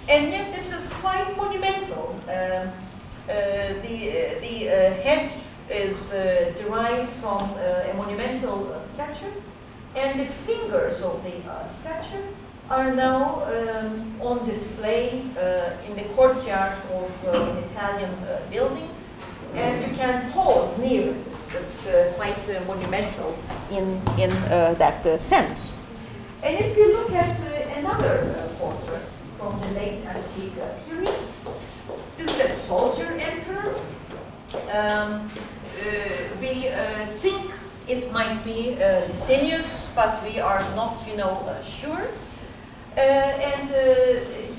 And yet this is quite monumental. The head is derived from a monumental statue, and the fingers of the statue are now on display in the courtyard of an Italian building, and you can pause near it. It's quite monumental in that sense. And if you look at another portrait from the late antique period, this is a soldier emperor. We think it might be Licinius, but we are not, sure. And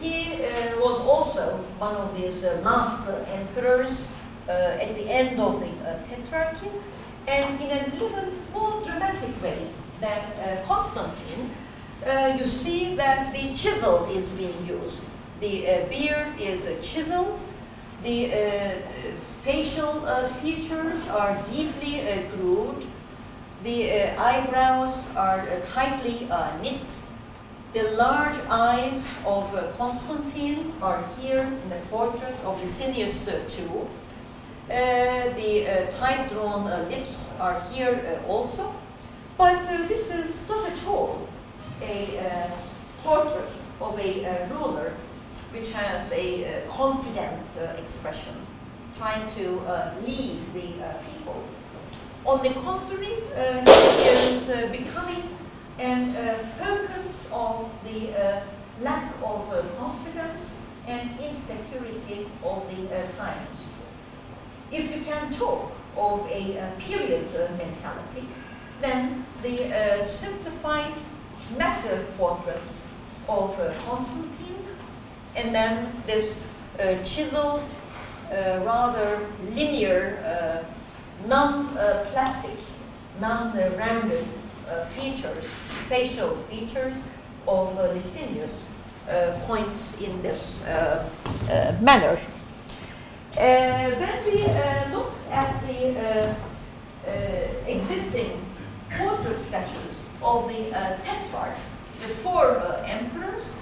he was also one of these last emperors at the end of the Tetrarchy, and in an even more dramatic way than Constantine, you see that the chisel is being used. The beard is chiseled, the facial features are deeply grooved, the eyebrows are tightly knit. The large eyes of Constantine are here in the portrait of Licinius too. The tight-drawn lips are here also. But this is not at all a portrait of a ruler which has a confident expression, trying to lead the people. On the contrary, he is becoming a focus of the lack of confidence and insecurity of the times. If you can talk of a period mentality, then the simplified, massive portraits of Constantine, and then this chiseled, rather linear, non-plastic, non-rounded features, facial features of Licinius point in this manner. When we look at the existing portrait statues of the tetrarchs, the four emperors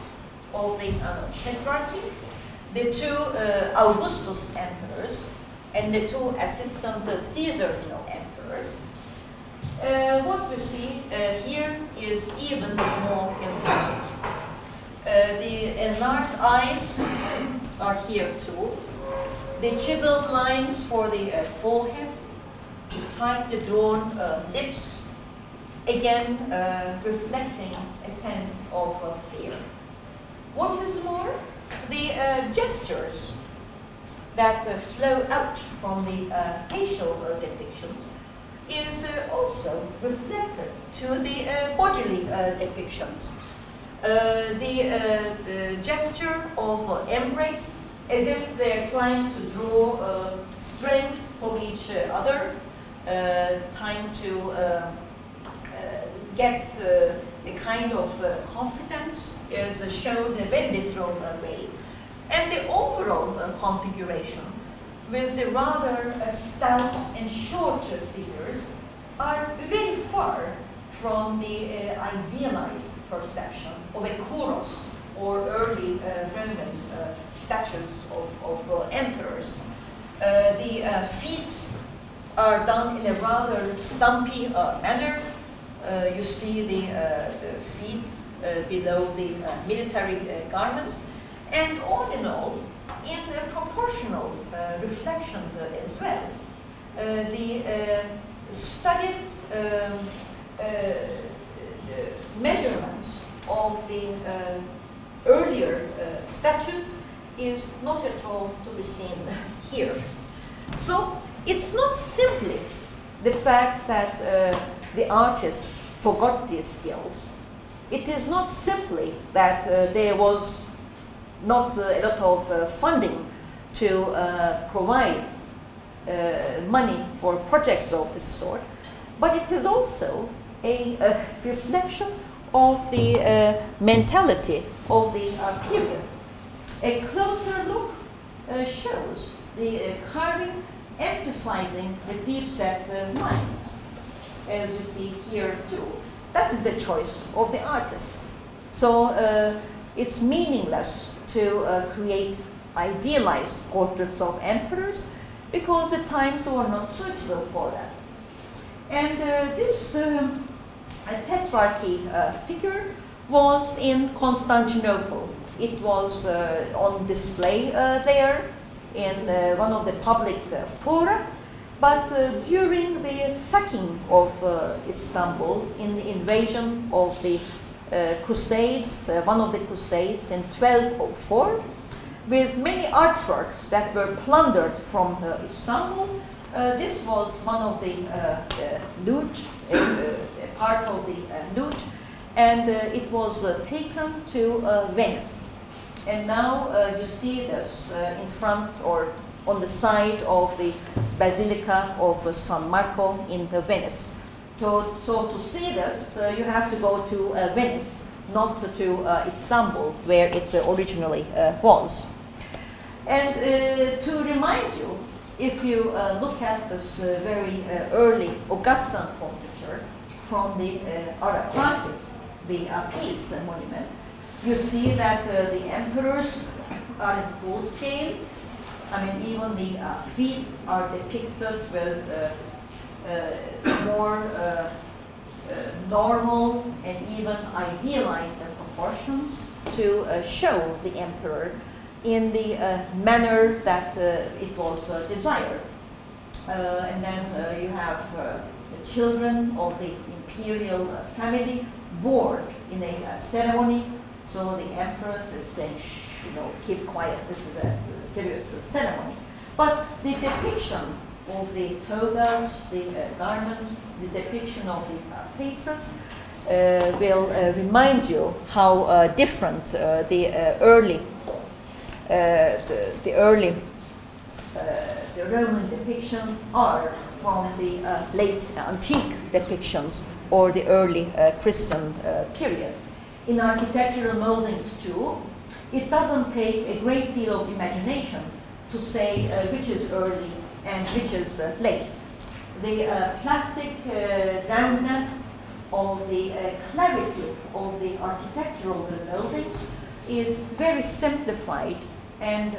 of the Tetrarchy, the two Augustus emperors, and the two assistant Caesar emperors, what we see here is even more emphatic. The enlarged eyes are here too. The chiseled lines for the forehead, tightly drawn lips, again reflecting a sense of fear. What is more, the gestures that flow out from the facial depictions is also reflected to the bodily depictions. The gesture of embrace, as if they're trying to draw strength from each other, trying to get a kind of confidence, is shown in a very literal way. And the overall configuration, with the rather stout and short figures, are very far from the idealized perception of a kouros or early Roman statues of emperors. The feet are done in a rather stumpy manner. You see the feet below the military garments, and all in all, in a proportional reflection as well. The studied of the earlier statues is not at all to be seen here. So it's not simply the fact that the artists forgot these skills. It is not simply that there was not a lot of funding to provide money for projects of this sort, but it is also a reflection of the mentality of the period. A closer look shows the carving emphasizing the deep-set lines, as you see here too. That is the choice of the artist. So it's meaningless to create idealized portraits of emperors because the times were not suitable for that. And this tetrarchy figure was in Constantinople. It was on display there in one of the public fora, but during the sacking of Istanbul in the invasion of the Crusades, one of the Crusades in 1204, with many artworks that were plundered from Istanbul, this was one of the loot, a part of the loot, and it was taken to Venice. And now you see this in front or on the side of the Basilica of San Marco in Venice. So to see this, you have to go to Venice, not to Istanbul, where it originally was. And to remind you, if you look at this very early Augustan portraiture from the Arakakis, the Peace Monument, you see that the emperors are in full scale. I mean, even the feet are depicted with more normal and even idealized proportions to show the emperor in the manner that it was desired. And then you have the children of the imperial family born in a ceremony. So the empress is saying, shh, you know, keep quiet, this is a serious ceremony. But the depiction of the togas, the garments, the depiction of the faces will remind you how different the Roman depictions are from the late antique depictions or the early Christian period. In architectural moldings too, it doesn't take a great deal of imagination to say which is early and which is late. The plastic roundness of the clarity of the architectural buildings is very simplified and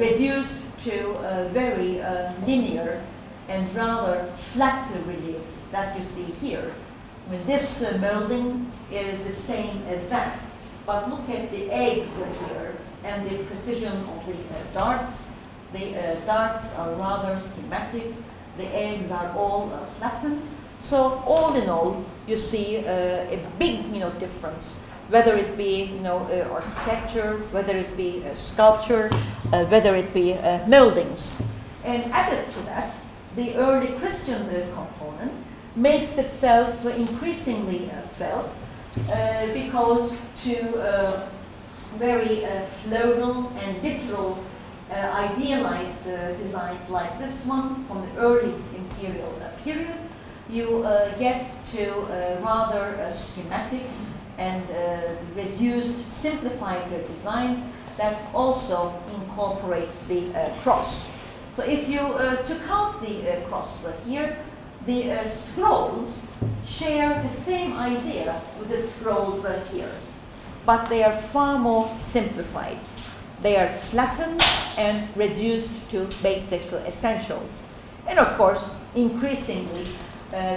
reduced to very linear and rather flat reliefs that you see here. I mean, this building is the same as that, but look at the eggs here and the precision of the darts. The darts are rather schematic. The eggs are all flattened. So all in all, you see a big, difference. Whether it be, architecture, whether it be sculpture, whether it be moldings, and added to that, the early Christian component makes itself increasingly felt because to very floral and literal idealized designs like this one from the early imperial period, you get to rather schematic and reduced, simplified designs that also incorporate the cross. So if you to count the cross here, the scrolls share the same idea with the scrolls here, but they are far more simplified. They are flattened and reduced to basic essentials. And of course, increasingly,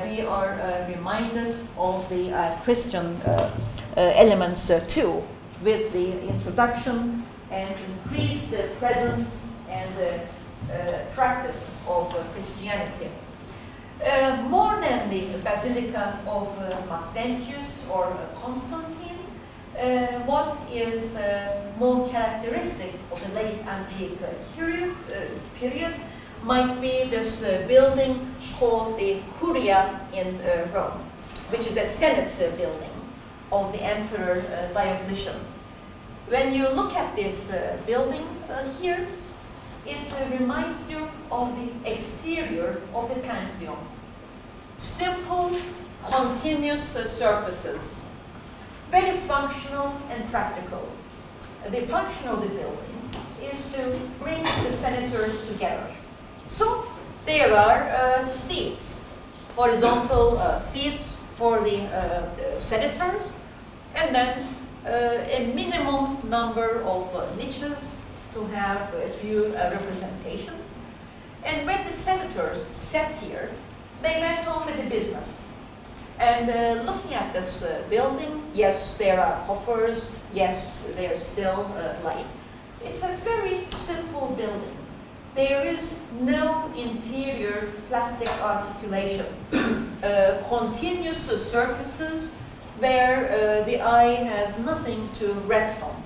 we are reminded of the Christian elements too, with the introduction and increased presence and practice of Christianity. More than and the Basilica of Maxentius or Constantine, what is more characteristic of the late antique period might be this building called the Curia in Rome, which is a Senate building of the Emperor Diocletian. When you look at this building here, it reminds you of the exterior of the Pantheon. Simple, continuous surfaces, very functional and practical. The function of the building is to bring the senators together. So there are seats, horizontal seats for the senators, and then a minimum number of niches to have a few representations. And when the senators sat here, they went on with the business. And looking at this building, yes, there are coffers, yes, there's still light. It's a very simple building. There is no interior plastic articulation. Continuous surfaces where the eye has nothing to rest on.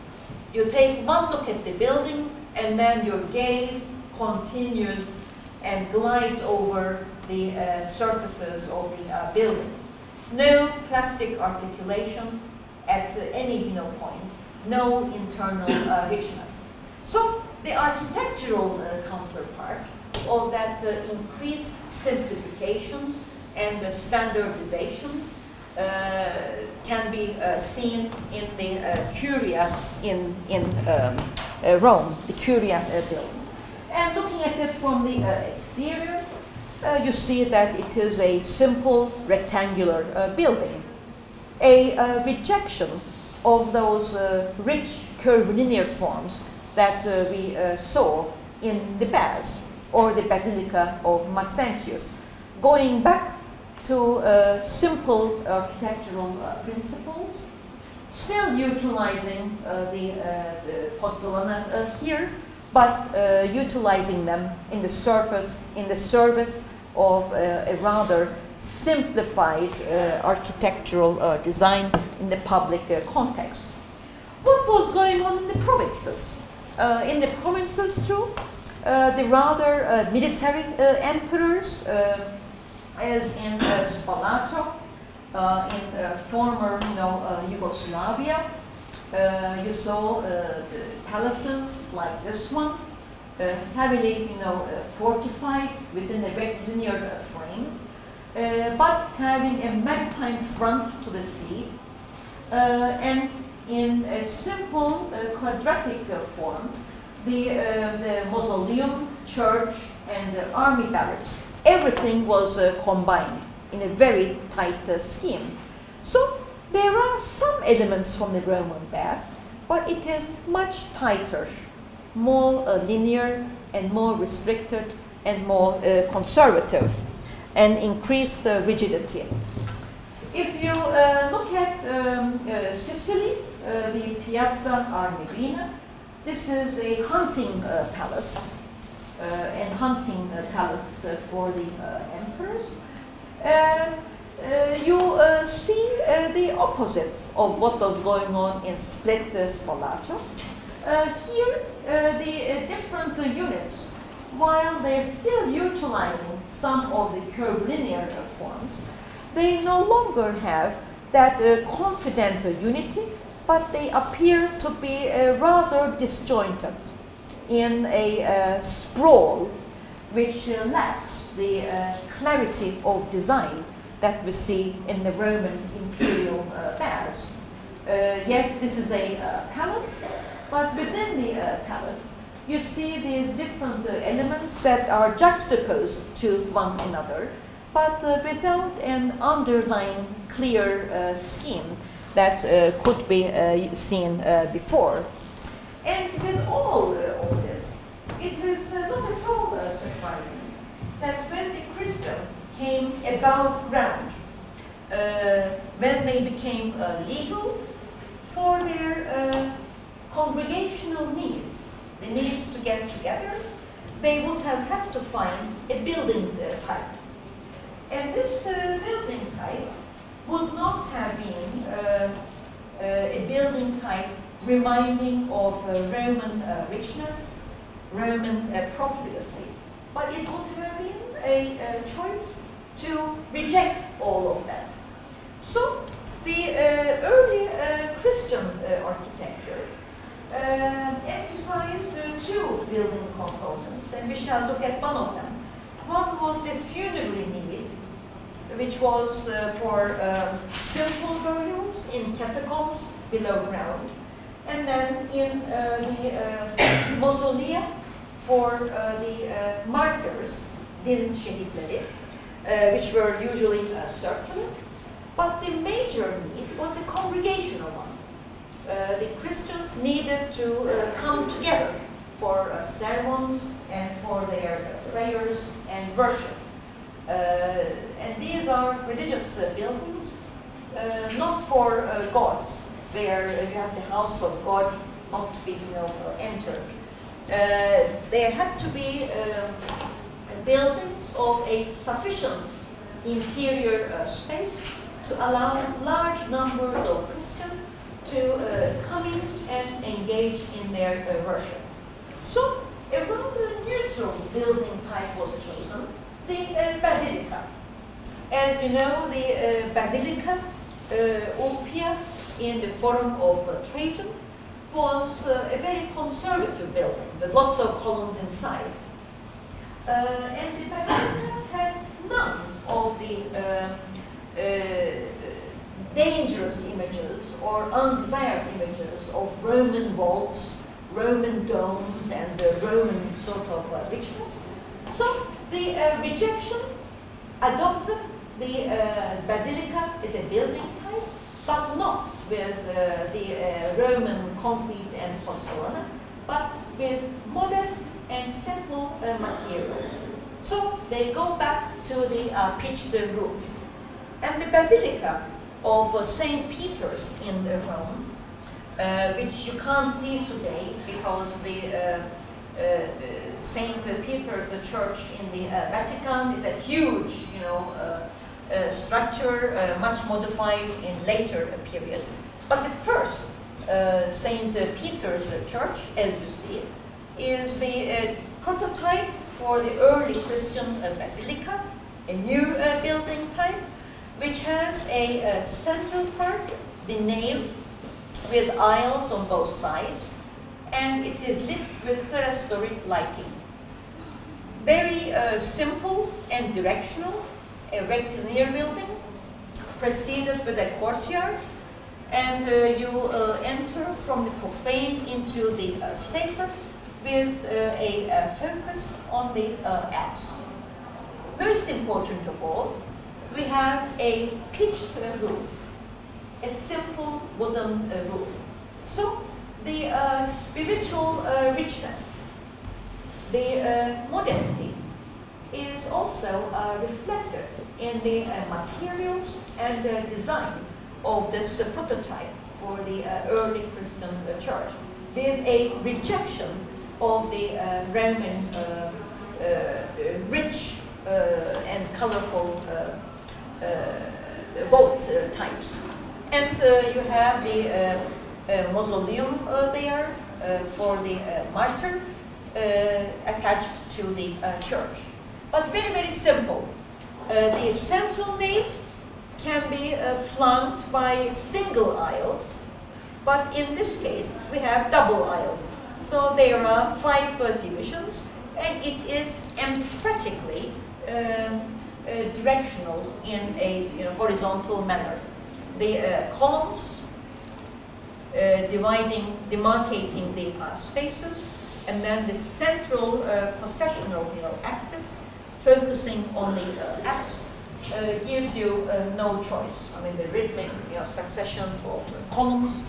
You take one look at the building and then your gaze continues and glides over the surfaces of the building. No plastic articulation at any point, no internal richness. So the architectural counterpart of that increased simplification and standardization can be seen in the Curia in Rome, the Curia building. And looking at it from the exterior, you see that it is a simple rectangular building, a rejection of those rich curvilinear forms that we saw in the Bas, or the Basilica of Maxentius, going back to simple architectural principles, still utilizing the pozzolana here, but utilizing them in the service of a rather simplified architectural design in the public context. What was going on in the provinces? In the provinces too, the rather military emperors, as in Spalato, in former Yugoslavia, you saw palaces like this one, heavily fortified within a rectilinear frame, but having a maritime front to the sea, and in a simple quadratic form, the mausoleum, church, and the army barracks. Everything was combined in a very tight scheme. So there are some elements from the Roman bath, but it is much tighter, more linear and more restricted and more conservative, and increased rigidity. If you look at Sicily, the Piazza Armerina, this is a hunting palace, and hunting palace for the emperors. You see the opposite of what was going on in Split Spalato. Here, the different units, while they're still utilizing some of the curvilinear forms, they no longer have that confident unity, but they appear to be rather disjointed in a sprawl which lacks the clarity of design that we see in the Roman imperial baths. Yes, this is a palace, but within the palace, you see these different elements that are juxtaposed to one another, but without an underlying clear scheme that could be seen before. And with all of this, it is not at all surprising that when the Christians came above ground, when they became legal for their congregational needs, the needs to get together, they would have had to find a building type. And this building type would not have been a building type reminding of Roman richness, Roman profligacy, but it would have been a choice to reject all of that. So the early Christian architecture emphasized two building components, and we shall look at one of them. One was the funerary need, which was for simple burials in catacombs below ground, and then in the mausolea for the martyrs, din şehitleri, which were usually circular. But the major need was a congregational one. The Christians needed to come together for ceremonies and for their prayers and worship. And these are religious buildings, not for gods, where you have the house of God not to be entered. There had to be buildings of a sufficient interior space to allow large numbers of Christians to come in and engage in their worship. So a rather neutral building type was chosen, the basilica. As you know, the basilica, Olympia, in the Forum of Trajan, was a very conservative building with lots of columns inside. And the basilica had none of the dangerous images or undesired images of Roman vaults, Roman domes, and the Roman sort of richness. So the rejection adopted the basilica as a building type, but not with the Roman concrete and pozzolana, but with modest and simple materials. So they go back to the pitched roof. And the basilica of St. Peter's in Rome, which you can't see today because the St. Peter's church in the Vatican is a huge, structure, much modified in later periods. But the first St. Peter's church, as you see, is the prototype for the early Christian basilica, a new building type, which has a central part, the nave, with aisles on both sides, and it is lit with clerestory lighting. Very simple and directional, a rectilinear building, preceded with a courtyard, and you enter from the profane into the sacred with a focus on the apse. Most important of all, we have a pitched roof, a simple wooden roof. So the spiritual richness, the modesty is also reflected in the materials and design of this prototype for the early Christian church, with a rejection of the Roman rich and colorful vault types. And you have the mausoleum there for the martyr attached to the church. But very, very simple. The central nave can be flanked by single aisles, but in this case we have double aisles. So there are 5 divisions, and it is emphatically directional in a horizontal manner. The columns demarcating the spaces, and then the central processional axis focusing on the apse gives you no choice. I mean, the rhythmic succession of columns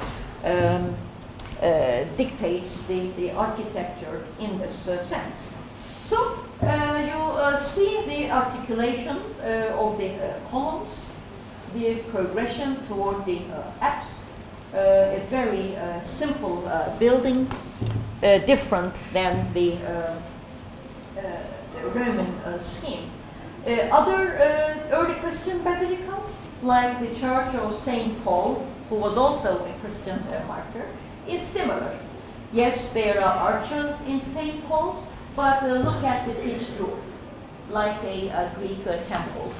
dictates the architecture in this sense. So you see the articulation of the columns, the progression toward the apse, a very simple building, different than the Roman scheme. Other early Christian basilicas, like the Church of St. Paul, who was also a Christian martyr, is similar. Yes, there are arches in St. Paul's, but look at the pitched roof, like a Greek temple.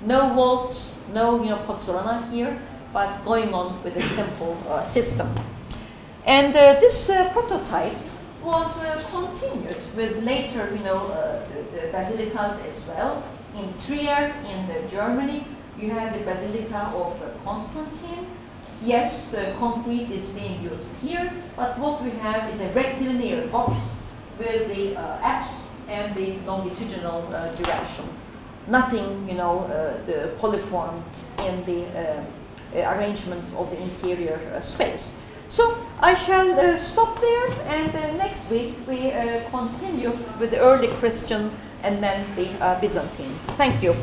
No vaults, no pozzolana here, but going on with a simple system. And this prototype was continued with later, the basilicas as well. In Trier, in Germany, you have the Basilica of Constantine. Yes, concrete is being used here, but what we have is a rectilinear box with the apse and the longitudinal direction. Nothing, the polyform in the arrangement of the interior space. So I shall stop there, and next week we continue with the early Christian and then the Byzantine. Thank you.